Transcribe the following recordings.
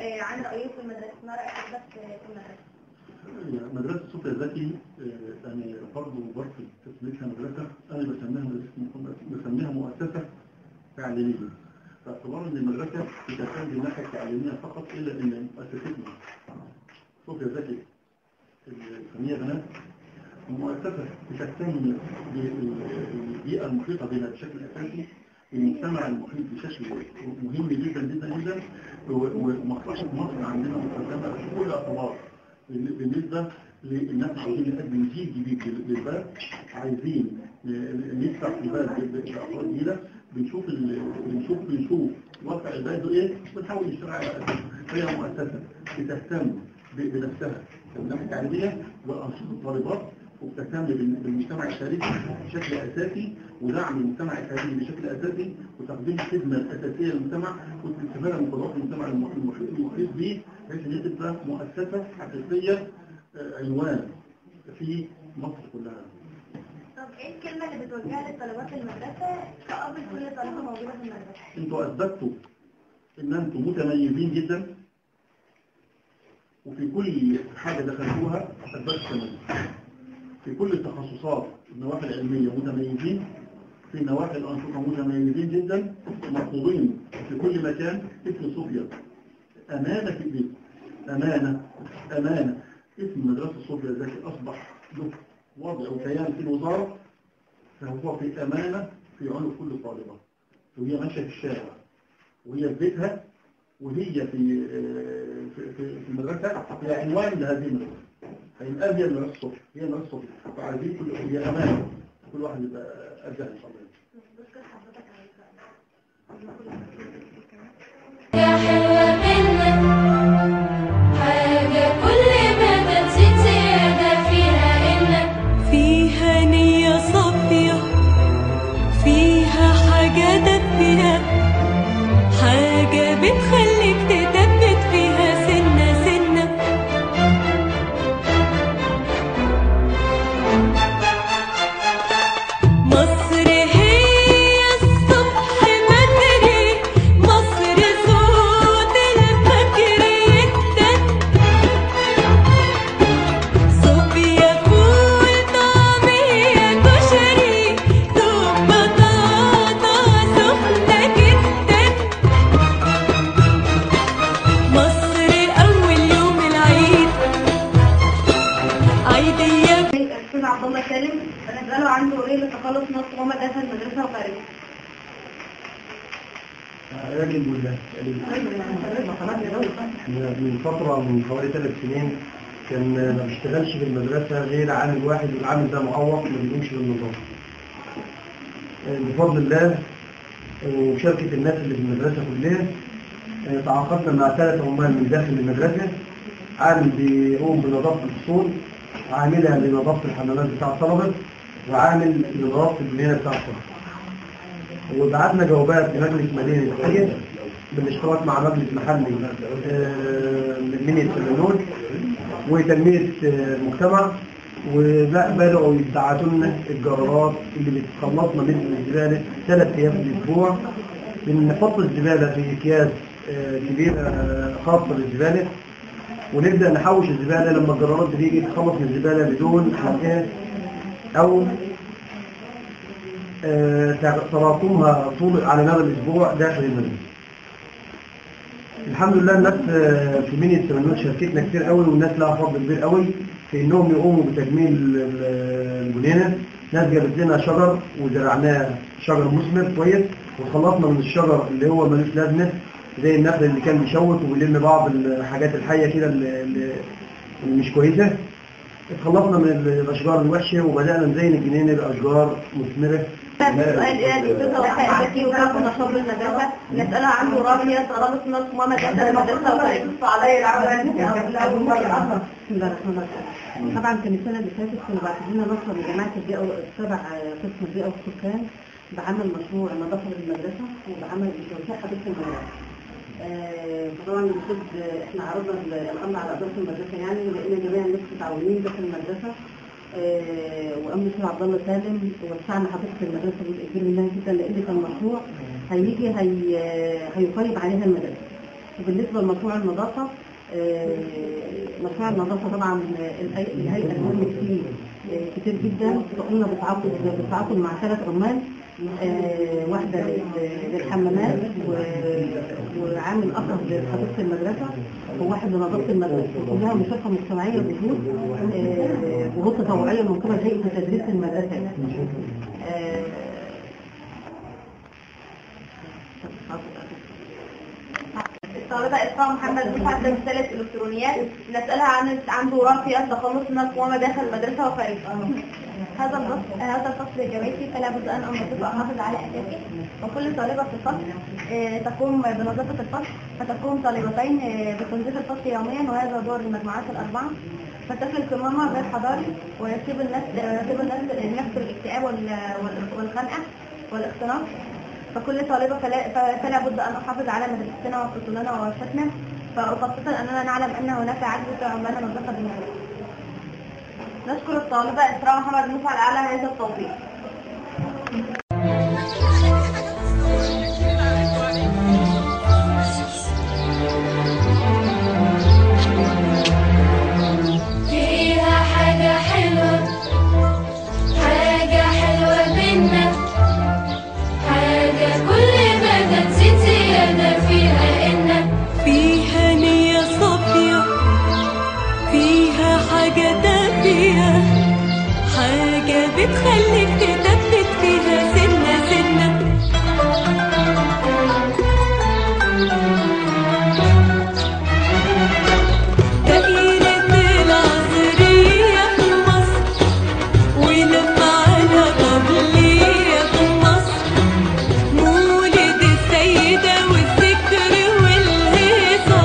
عن رأيه في المدرسة، ما رأي حضرتك في المدرسة؟ مدرسة صوفيا الزكي يعني برضه تسميتها مدرسة، أنا بسميها مؤسسة تعليمية. فاعتبار إن المدرسة بتهتم بالناحية التعليمية فقط، إلا إن مؤسستنا صوفيا الزكي الفنية بنات مؤسسة بتهتم بالبيئة المحيطة بنا بشكل أساسي، المجتمع المحيط بشكل مهم جدا جدا جدا، ومصلحة مصر عندنا مقدمة في كل اعتبار. بالنسبة للناس عايزين نقدم جيل جديد للبلد، عايزين نفتح البلد بأفراد جديدة، بنشوف واقع البلد ايه، بنحاول نشتغل على اساسه. هي مؤسسة بتهتم بنفسها بالناحية التعليمية وأنشطة الطالبات، وبتهتم بالمجتمع الخارجي بشكل أساسي، ودعم المجتمع الخارجي بشكل أساسي، وتقديم الخدمة الأساسية للمجتمع، واستفادة من قدرات المجتمع المحيط به، بحيث إن هي تبقى مؤسسة حقيقية عنوان في مصر كلها. طب إيه الكلمة اللي بتوجهها للطلبات في المدرسة كأب لكل طالبة موجودة في المدرسة؟ أنتوا أثبتوا إن أنتوا متميزين جدا، وفي كل حاجة دخلتوها أثبتوا تميز. في كل التخصصات النواحي العلمية متميزين، في نواحي الأنشطة متميزين جدا، مطلوبين في كل مكان. اسم صوفيا أمانة في البيت، أمانة. اسم مدرسة صوفيا الزكي أصبح له وضع وكيان في الوزارة، فهو في أمانة في عنق كل طالبة، وهي ماشية في الشارع، وهي في بيتها، وهي في المدرسة، هي عنوان لهذه المدرسة. هيبقى هي المدرسة الصبح، هي المدرسة الصبح، فعايزين هي أمانة، كل واحد يبقى أرجع إن شاء الله. يا حلوة منك حاجة كل ما تزيد زيادة فيها، إنك فيها نية صافية، فيها حاجة دافية، حاجة بتخليك تثبت فيها سنة سنة. مصر هي الصبح بدري، مصر صوت الفجر يدن، صوفيا فول طعمية كشري، دوب بطاطا سخنة جدا. مصر أول يوم العيد عيدية. الأستاذ عبد الله سالم بنسأله عنده إيه لتخلص مصر وما دخل المدرسة وخارجها؟ يجب من فترة من حوالي 3 سنين كان ما بيشتغلش في المدرسة غير عامل واحد، والعامل ده معوق ما بيقومش بالنظام. بفضل الله وشركة الناس اللي في المدرسة كلها تعاقدنا مع 3 عمال من داخل المدرسة، عامل بيقوم بنظافة الفصول، عاملها لنظافة الحمامات بتاع الطلبة، وعامل لنظافة البنينة بتاع الطلبة. وبعتنا جوابات لمجلس مدينة الحي بالاشتراك مع مجلس محلي من التمنود وتنمية المجتمع، وبدأوا يبعتوا لنا الجرارات اللي بتخلصنا من الزبالة 3 أيام في الأسبوع. بنحط الزبالة في أكياس كبيرة خاصة بالزبالة، ونبدأ نحوش الزبالة لما الجرارات بتيجي تخلص من الزبالة بدون حرقها أو تراكمها طول على مدى الأسبوع داخل المدينة. الحمد لله الناس في ميني التمنود شاركتنا كتير قوي، والناس لها فضل كبير قوي في انهم يقوموا بتجميل البنينة. ناس جابت لنا شجر وزرعناه شجر مثمر كويس، وخلصنا من الشجر اللي هو ملوش لازمه زي النخل اللي كان بيشوك وبيلم بعض الحاجات الحيه كده اللي مش كويسه. اتخلصنا من الاشجار الوحشه وبدانا نزين الجنينه باشجار مثمره. سؤال إلى الأستاذة وفاء الزكي وكافة نشاط المدرسة، نسألها عنه راقية طلبت مصر وما دخل المدرسة وخارجها. علي العمل بسم الله الرحمن الرحيم. طبعا كان السنة اللي فاتت كانوا بعتوا لنا نشرة من جماعة البيئة تبع قسم البيئة والسكان بعمل مشروع نظافة للمدرسة وبعمل توسيع حديقة المدرسة. طبعا المفروض احنا عرضنا الأمر على إدارة المدرسة يعني، ولقينا جميع الناس متعاونين داخل المدرسة، وأمن الشيخ عبد الله سالم وسعنا حديقة المدرسة جزء كبير منها جدا، لأن كان مشروع هيجي هيقيم عليها المدرسة. وبالنسبة لمشروع النظافة مشروع النظافة طبعا الهيئة المهمة فيه كتير جدا. فقمنا بالتعاقد مع 3 عمال، واحدة للحمامات وعامل آخر لحديقة المدرسة وواحد لنظافة المدرسة، كلها مشاركة مجتمعية وجهود تطوعية من قبل هيئة تدريس المدرسة. الطالبة إسراء محمد مسعد رسالة إلكترونيات نسألها عن دوران في التخلص من القمامة داخل المدرسة وخارجها. هذا الفصل جامعي فلا بد أن أنظف وأحافظ على أساسه، وكل طالبة في الفصل تقوم بنظافة الفصل، فتقوم طالبتين بتنظيف الفصل يوميا، وهذا دور المجموعات ال4. فتفل القمامة غير حضاري ويصيب الناس نفس الاكتئاب والخنقة والاختناق. فكل طالبة فلا بد أن أحافظ على مدرستنا وفصولنا وورشتنا، وخاصة أننا نعلم أن هناك عدد في عمال نظافة بالمدرسة. نشكر الطالبة إسراء محمد مسعد على هذا التوضيح. فيها حاجة حلوة بينا، حاجة كل ما تزيد زيادة فيها إن فيها نية صافية، فيها حاجة دافية، حاجة بتخليك تثبت فيها سنة سنة. دائرة العصرية في مصر ولما على قبلية في مصر، مولد السيدة والذكر والهيصة،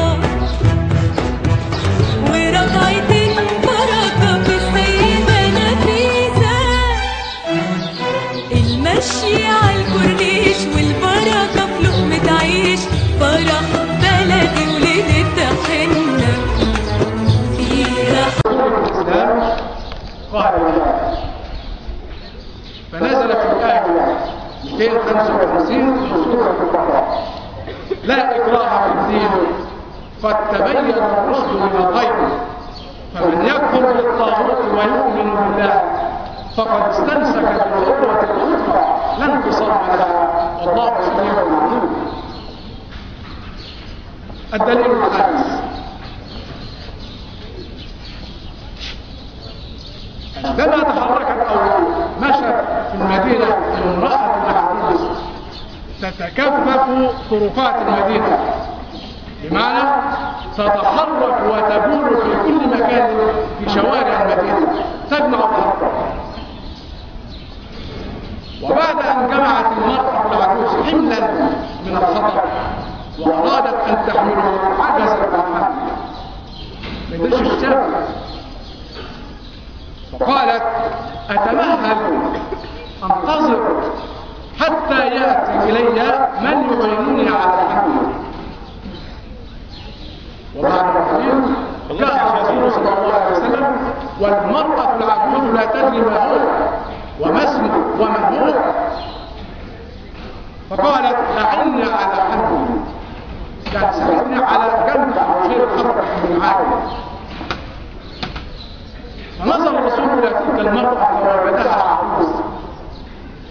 وركعتين بركة في السيدة نفيسة، المشي على الكورنيش والبركة في لقمة عيش، فرح بلدي وليلة حنة فيها. الإسلام قال فنزل في الآية 255 في سورة البقرة: لا إكراه في الدين قد تبين الرشد من الغي، فمن يكفر بالطاغوت ويؤمن بالله فقد استمسك بالعروة الوثقى لا انفصام لها، والله سميع عليم. الدليل الخامس: عندما تحركت أو مشت في المدينة امرأة العجوز تتكفف طرقات المدينة، بمعنى تتحرك وتبول في كل مكان في شوارع المدينة تجمع الأرض. وبعد أن جمعت المرأة العجوز حملا من الخطر وأرادت أن تحمله عجزت عن حمله، بدش الشاب، فقالت: أتمهل أنتظر حتى يأتي إلي من يعينني على الحمل. وبعد قليل جاء الرسول صلى الله عليه وسلم والمرأة العجوز لا تدري ما هو وما اسمه ومن هو، فقالت: أعني على حمل، يعني ساعدني على جنب شيء الخطر من عالم. فنظر الرسول إلى تلك المرأة فوجدها عجوز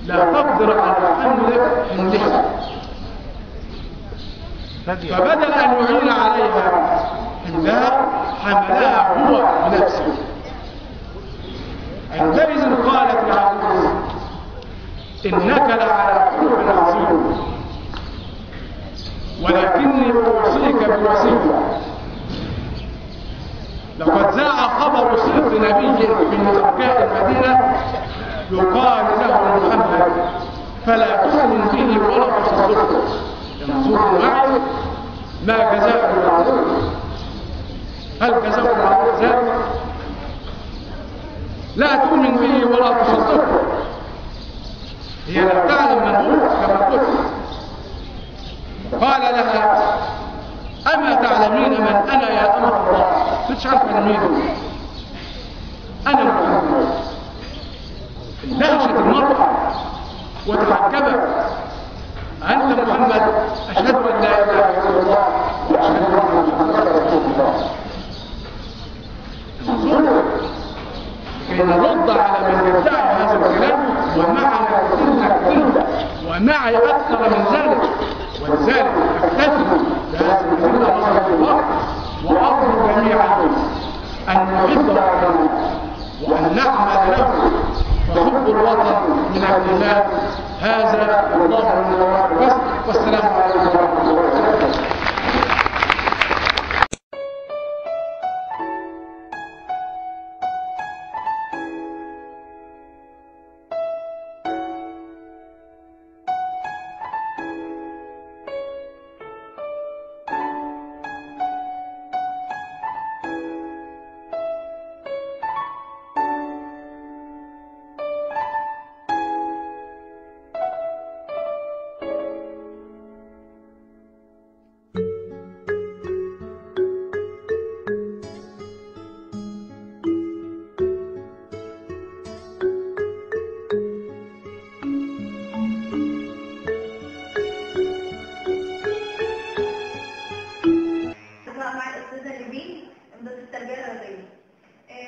لا تقدر على حمل حملها، فبدل أن يعين عليها حملها حملها هو بنفسه. عندئذ قالت العجوز: إنك لعلى خلق عظيم، ولكني أوصيك بوصية: لقد ذاع خبر صدق نبي من أرجاء المدينة يقال له محمد، فلا تؤمن به ولا تصدقه. ينظر معي ما جزاء العدو، هل جزاء العدو ذلك؟ لا تؤمن به ولا تصدقه. هي لا تعلم من هو كما قلت. قال لها: أما تعلمين من أنا يا أمة الله؟ مش عارفة مين أنا محمد. اندهشت المرأة وتعجبت: أنت محمد؟ أشهد أن لا إله إلا الله لكي نرد على من يدعي هذا الكلام ومعنا كثير نكتله ومعي أكثر من ذلك، ولذلك أكتفي بهذه الكلمة نظر الله وأرجو جميعا أن نحب وطننا وأن نعمل له، فحب الوطن من الإيمان. هذا الله بس، والسلام عليكم ورحمة الله وبركاته.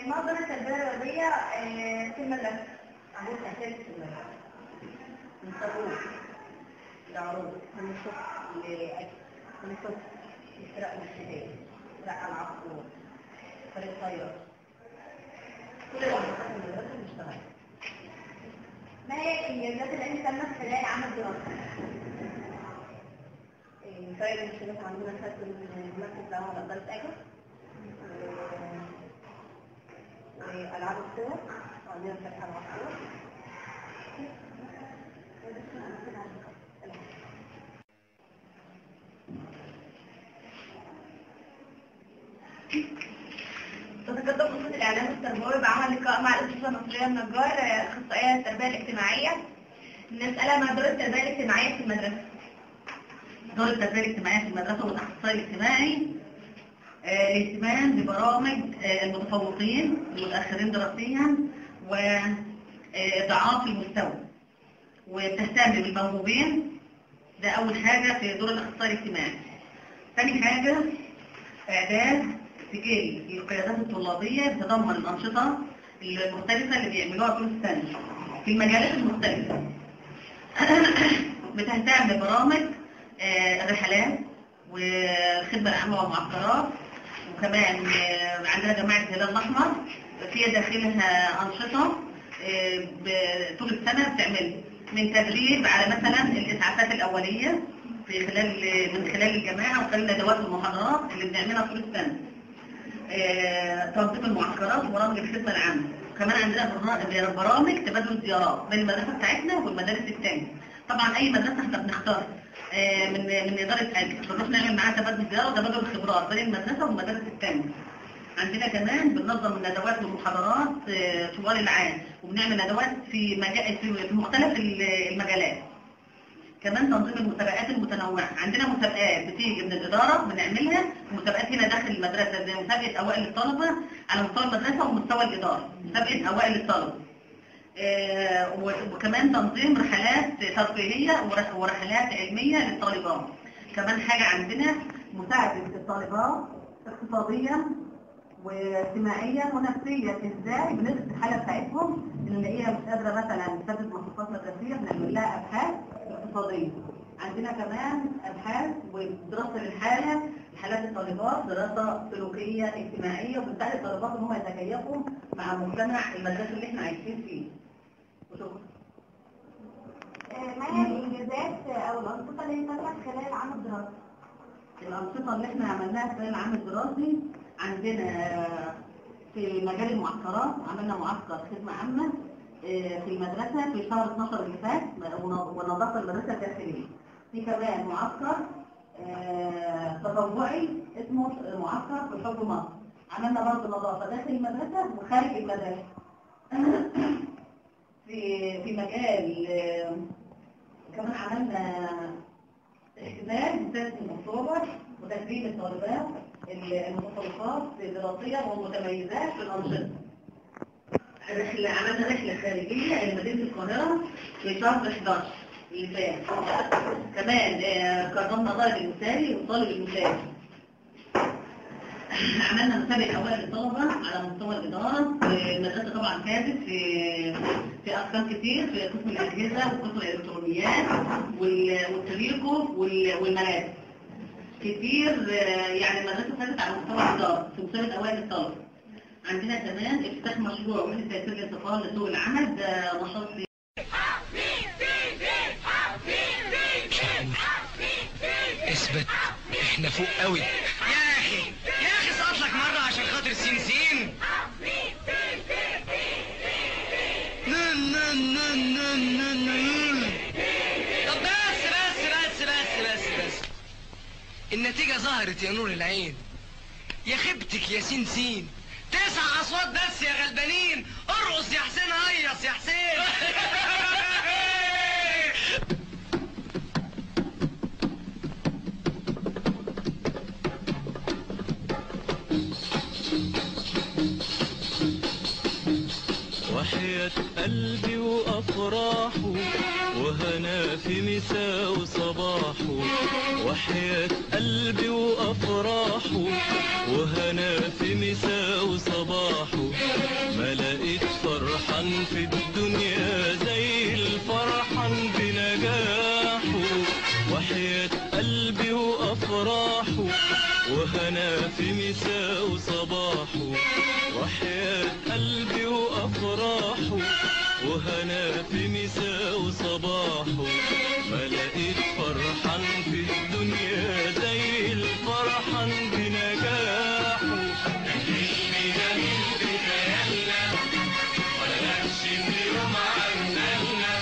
منظمة التربية الرياضية في المدرسة عمود أساسي في المدرسة من صابون لعروض من الصبح من الصبح إسراء الشتاء إسراء العصفور فريق طيار كل الأنشطة في المدرسة بنشتغل. ما هي الإنجازات التي تمت خلال عمل دراسي؟ فريق الانشغالات عندنا خدت المركز الأول على إدارة أجر ألعاب الصور وعندنا فتح العصور. تتقدم خطوط الإعلام التربوي بعمل لقاء مع الأستاذة نصرية النجار أخصائية التربية الاجتماعية. نسألها ما دور التربية الاجتماعية في المدرسة. دور التربية الاجتماعية في المدرسة والأخصائي الاجتماعي الاهتمام ببرامج المتفوقين المتأخرين دراسيا وضعاف المستوى، وتهتم بالموهوبين. ده أول حاجة في دور الأخصائي الاجتماعي. ثاني حاجة إعداد سجل للقيادات الطلابية بتضمن الأنشطة المختلفة اللي بيعملوها طول السنة في المجالات المختلفة. بتهتم ببرامج الرحلات والخدمة العامة والمعسكرات، وكمان عندنا جماعة الهلال الأحمر فيها داخلها أنشطة طول السنة بتعمل من تدريب على مثلا الإسعافات الأولية من خلال الجماعة وخلال ندوات المحاضرات اللي بنعملها طول السنة، تنظيم المعسكرات وبرامج الخدمة العامة. كمان عندنا برامج تبادل الزيارات بين المدرسة بتاعتنا والمدارس الثانية. طبعا أي مدرسة احنا بنختار من إدارة أجر بنروح نعمل معاها تبادل زيارة وتبادل الخبرات بين المدرسة والمدارس الثانية. عندنا كمان بننظم الندوات والمحاضرات طوال العام، وبنعمل ندوات في مختلف المجالات. كمان تنظيم المسابقات المتنوعة. عندنا مسابقات بتيجي من الإدارة بنعملها، مسابقات هنا داخل المدرسة زي مسابقة أوائل الطلبة على مستوى المدرسة ومستوى الإدارة، مسابقة أوائل الطلبة. وكمان تنظيم رحلات ترفيهية ورحلات علمية للطالبات. كمان حاجة عندنا مساعدة الطالبات اقتصاديا واجتماعيا ونفسيا، ازاي بندرس الحالة بتاعتهم اللي هي مش قادرة مثلا تسدد مصروفات مدرسية، بنعمل لها أبحاث اقتصادية. عندنا كمان أبحاث ودراسة للحالة حالات الطالبات، دراسة سلوكية اجتماعية، وبنساعد الطالبات ان هم يتكيفوا مع المجتمع المدرسي اللي احنا عايشين فيه. وشكرا. ما هي الإنجازات أو الأنشطة اللي تمت خلال العام الدراسي؟ الأنشطة اللي احنا عملناها خلال العام الدراسي عندنا في مجال المعسكرات، عملنا معسكر خدمة عامة في المدرسة في شهر 12 اللي فات ونظافة المدرسة الداخلية. في كمان معسكر تطوعي اسمه معسكر في حب مصر، عملنا برضه نظافة داخل المدرسة وخارج المدرسة. في مجال كمان عملنا احتفال بسنة أكتوبر وتكريم الطالبات المتفوقات دراسيا والمتميزات في الأنشطة. عملنا رحلة خارجية إلى مدينة القاهرة في شهر 11 اللي فات. كمان كرمنا طالب المثالي والطالب المثالي. احنا عملنا مسابقة أوائل الطلبة على مستوى الإدارة. المدرسة طبعا فازت في أقسام كتير، في قسم الأجهزة وقسم الإلكترونيات والتريكو والملابس كتير. يعني المدرسة فازت على مستوى الإدارة في مسابقة أوائل الطلبة. عندنا كمان افتتاح مشروع وحدة تيسير الانتقال لسوق العمل، ده نشاط اثبت، احنا فوق قوي. يا اخي سقط لك مره عشان خاطر سين سين. طب بس النتيجه ظهرت يا نور العين. يا خيبتك يا سين سين، 9 أصوات بس يا غلبانين. ارقص يا حسين، هيص يا حسين. وحياة قلبي وأفراحه وهنا في مساء وصباحه. وحياة قلبي وأفراحه وهنا في مساء وصباحه. ما لقيت فرحان في الدنيا زي الفرحان بنجاحه. وحياة قلبي وأفراحه وهنا في مساء وصباحه. وحياة قلبي وأفراحه وهنا في مساء وصباحه. ما لقيت فرحان في الدنيا زي الفرحان بنجاحه. اللي جميل بخيالنا ولا نكشف يوم عننا،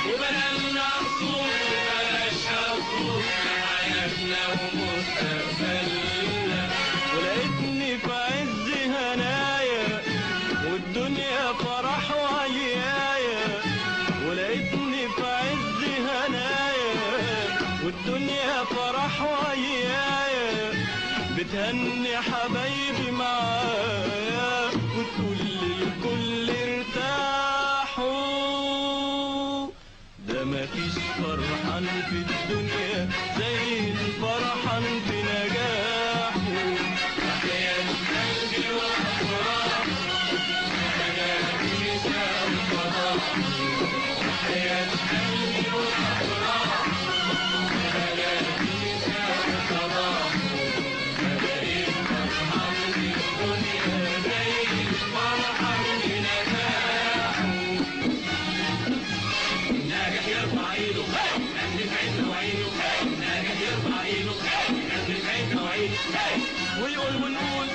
وبدلنا قصور وبلاش قصور حياتنا ومستقبلنا. ولقيتني في عز هنايا والدنيا فرح وعيايا. ولقيتني في عز هنايا والدنيا فرح وعيايا. بتهني حبايبي معايا وتقول للكل ارتاحوا. ده مفيش فرحان في الدنيا زي الفرحان بنجاحه. وحياة قلبي وأفراحه وهنا في مساء وصباحه. وحياة قلبي وأفراحه وهنا في مساء وصباحه. ما لقيت فرحان في الدنيا زي الفرحان بنجاحه. ناجح يرفع ايده قلبي في عينه وعينه. ناجح يرفع ايده قلبي في عينه وعينه. ويقول ونقول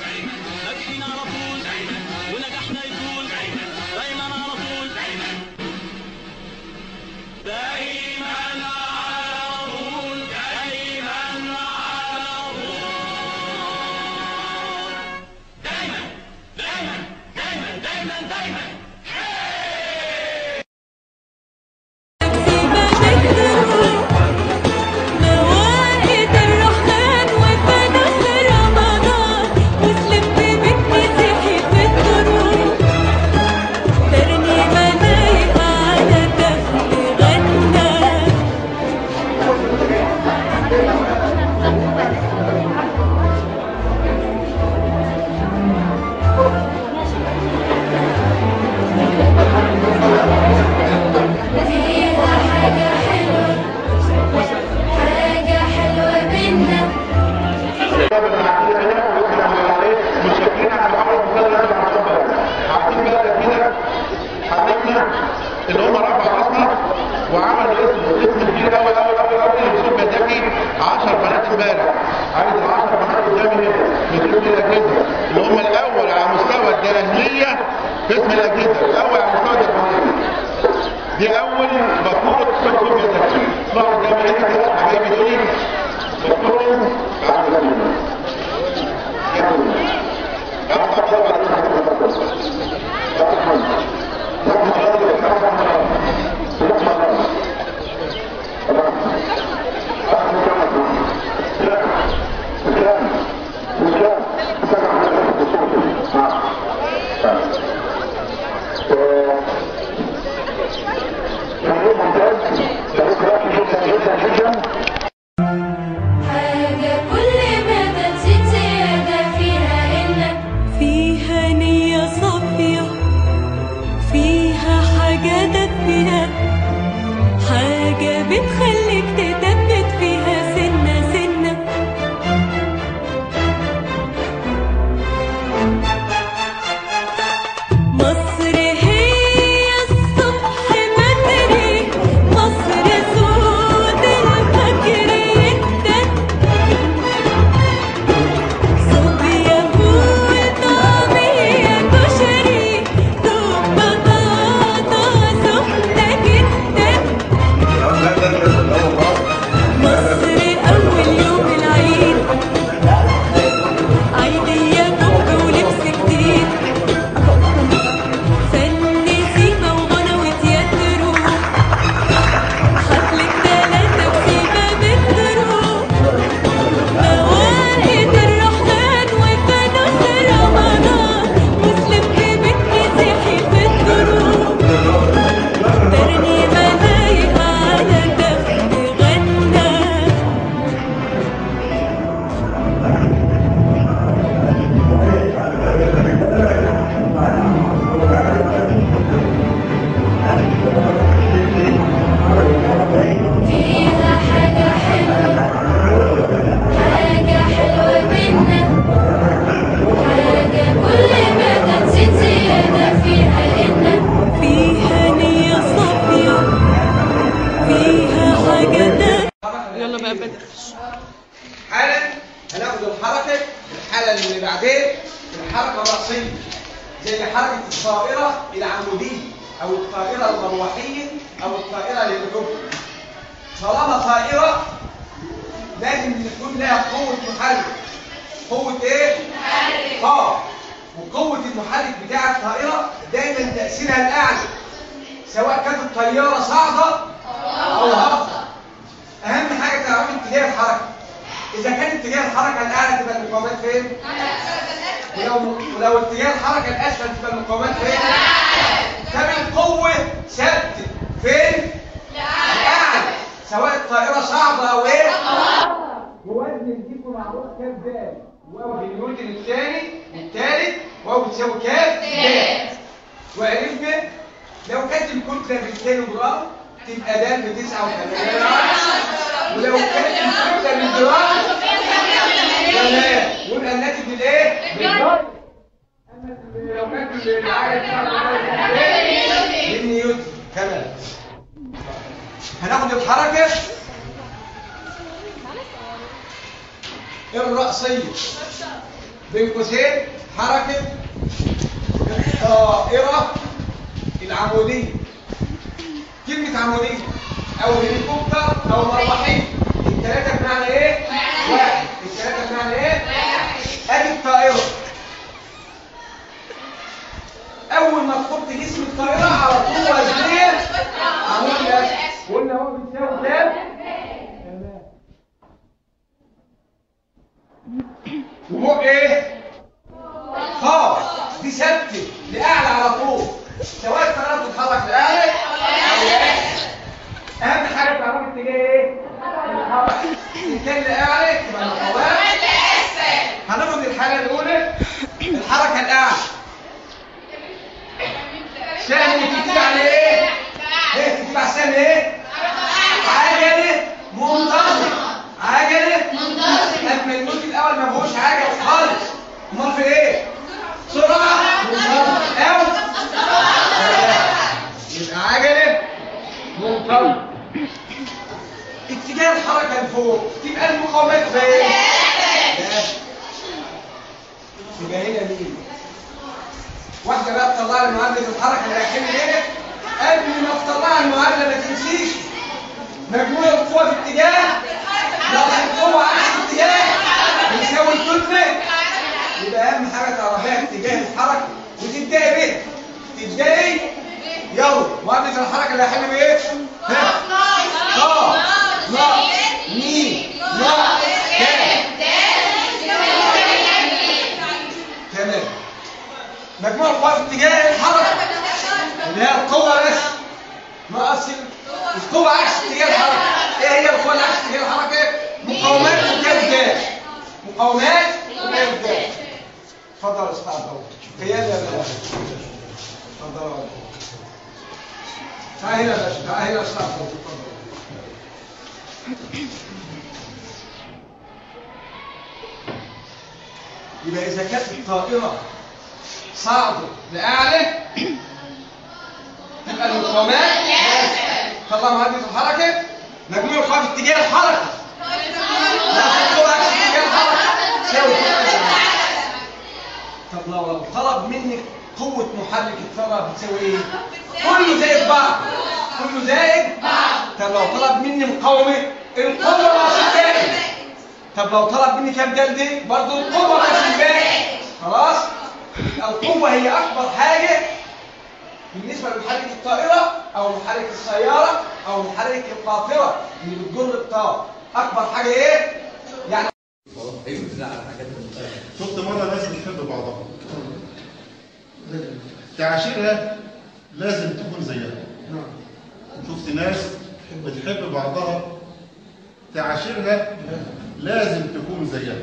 ناجحين على طول ونجحنا يطول دايما على طول. دايما على طول دايما على طول. دايما دايما دايما دايما دايما. مواقيت الرحمن وبنات رمضان، مسلم بمسيحي في الدروب، ترنيمة لايقة على دفن غنى. فيها حاجة حلوة بينا. مشكلين على محمد مصطفى الأربع عشر. عارفين بقى كده حبيبنا اللي هم رفع راسنا وعملوا اسم كبير قوي قوي قوي قوي للسوق مزاجي 10 بنات امبارح. عايز ال 10 بنات قدامي هنا من قسم الاجهزه اللي هم الاول على مستوى الدقهليه في اسم الاجهزه، الاول على مستوى الدقهليه. دي اول بطوله سوق مزاجي. اسمعوا قدامي هنا كده حبايبي دول بطوله عبد الله. حاجة كل ما تزيد زيادة فيها بتخليك تثبت فيها سنة سنة. مصر هي الصبح بدري، مصر سود الفجر يدك، صوبيا فول طعمية كشري دوب بطاطا سخنة جدا. مصر أول يوم العيد عيدية بومب ولبس جديد، فن سيما وغنى وتياترو، حفلة 3 وسيما مترو، موائد الرحمن وفانوس رمضان، مسلم كبت مسيحي في الدروب، ترنيمة لايقة على دف غنى. فيها حاجة حلوة، حاجة حلوة منا، حاجة كل ما تزيد زيادة فيها إنا. فيها نية صافية، فيها حاجة. يلا بقى بدأ. حالا هناخد الحركة الحالة اللي بعدين الحركة الرأسية زي حركة الطائرة العمودية أو الطائرة المروحية أو الطائرة للركب. طالما طائرة لازم تكون لها قوة محرك. قوة إيه؟ محرك. وقوة المحرك بتاع الطائرة دايما تأثيرها الأعلى سواء كانت الطيارة صاعدة أو هابطة. أهم حاجة تعرفي اتجاه الحركة. إذا كان اتجاه الحركة الأعلى تبقى المقاومات فين؟ ولو اتجاه الحركة الأسفل تبقى المقاومات فين؟ تبقى القوة ثابتة فين؟ الأعلى سواء الطائرة صعبة أو إيه؟ ووزن الجسم معروف كام دال؟ واو بالنيوتن الثاني والثالث واو بتساوي كام؟ دال. وعرفنا لو كانت الكتلة بالكيلو جرام تبقى دال ب 89، ولو كانت الكتلة بالجرام تمام يبقى الناتج بالايه؟ بالجرام. اما لو كانت العدد بالنيوتن تمام. هناخد الحركة الرأسية بين قوسين حركة الطائرة العمودية. كلمة عمودية أو هليكوبتر أو مروحية الثلاثة بمعنى إيه؟ واحد. الثلاثة بمعنى إيه؟ أدي الطائرة. أول ما تحط جسم الطائرة على طول وزنية عمود الأسفل. قلنا هو بيساوي كام؟ تمام. وهو إيه؟ خاص. دي ثابتة لأعلى على طول سواء الطائرة بتتحرك لأعلى أو لأسفل. أهم حاجة تعرف اتجاه إيه؟ الحركة. إن كان لأعلى تبقى المقاومات لأسفل. هناخد الحالة الأولى الحركة الأعلى. سهم بتكتب على إيه؟ إيه بتكتب على السهم إيه؟ عجلة منتظمة. عجلة منتظمة. أما النوت الأول ما فيهوش عجلة خالص. أمال في إيه؟ سرعة منتظمة أو يبقى عجلة منتظمة. اتجاه الحركة لفوق تبقى المقاومات فين؟ يبقى هنا مين؟ واحدة بقى تطلع لي معادلة الحركة اللي هيحل هنا. قبل ما تطلع المعادلة ما تنسيش مجموع القوة في اتجاه ناقص القوة عكس الاتجاه بيساوي الكتلة. يبقى أهم حاجة تعرفيها اتجاه الحركة وتبدأي بيه. تبدأي يلا معادلة الحركة اللي هيحل بإيه؟ ها؟ طا نا مي نا كام. تمام. مجموع القوى في اتجاه الحركة اللي هي القوة بس ناقص القوة عكس اتجاه الحركة. ايه هي القوة اللي عكس اتجاه الحركة؟ مقاومات وكام دال. مقاومات وكام دال. اتفضل يا استاذ عبد الله. قيادة يا اتفضل. تعال هنا يا باشا، تعال هنا اشرح لك. يبقى إذا كانت الطائرة صعدت لأعلى تبقى المقاومات طلع مهدد الحركة مجموع القوى في اتجاه الحركة. لا تكتب عكس اتجاه الحركة تساوي طب لو طلب منك قوة محرك الطائرة بتساوي ايه؟ كله زائد بعض. كله زائد بعض. طب لو طلب مني مقاومة القوة ناقص الباقي. طب لو طلب مني كام جلدة برضه القوة ناقص الباقي. خلاص؟ القوة هي أكبر حاجة بالنسبة لمحرك الطائرة أو محرك السيارة أو محرك القاطرة اللي بتجر الطائرة. أكبر حاجة إيه؟ يعني شفت مرة ناس بتحب بعضها تعاشرها لازم تكون زيها. شفت ناس بتحب بعضها تعاشرها لازم تكون زيها.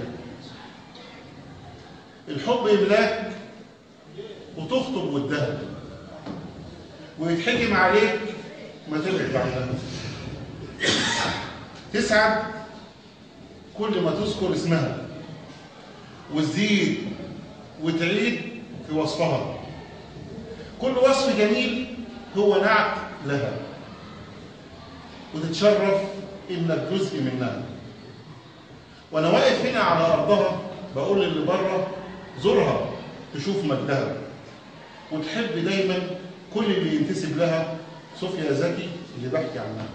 الحب يملاك وتخطب ودها ويتحكم عليك ما تبعد عنها. تسعد كل ما تذكر اسمها وتزيد وتعيد في وصفها. كل وصف جميل هو نعت لها وتتشرف انك جزء منها. وانا واقف هنا على ارضها بقول للي بره زورها تشوف مجدها وتحب دايما كل اللي ينتسب لها. صوفيا زكي اللي بحكي عنها.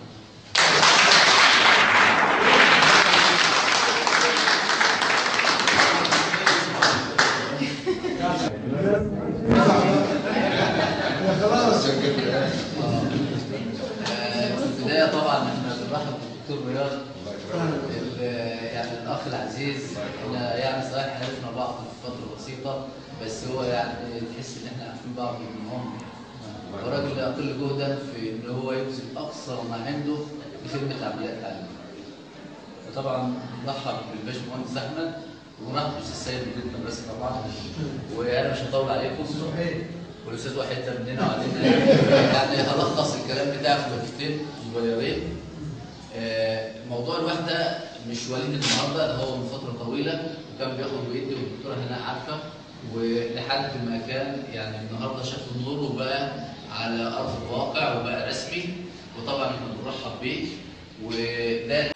البداية طبعا احنا بنرحب بالدكتور رياض يعني الاخ العزيز. احنا يعني صحيح عرفنا بعض في فترة بسيطة بس هو يعني تحس ان احنا عارفين بعض من عمر. وراجل لا يقل جهدا في ان هو يبذل اقصى ما عنده في خدمة العمليات التعليمية. وطبعا نرحب بالباشمهندس احمد ونرحب بالاستاذ سيد مدير المدرسة طبعا. وانا مش هطول عليكم والاستاذ وحيد ده مننا وعلينا يعني هلخص الكلام بتاعه في دقيقتين صغيرين. موضوع الوحده مش وليد النهارده، ده هو من فتره طويله وكان بياخد ويدي والدكتوره هنا عارفه ولحد ما كان يعني النهارده شاف النور وبقى على ارض الواقع وبقى رسمي. وطبعا احنا بنرحب بيه وده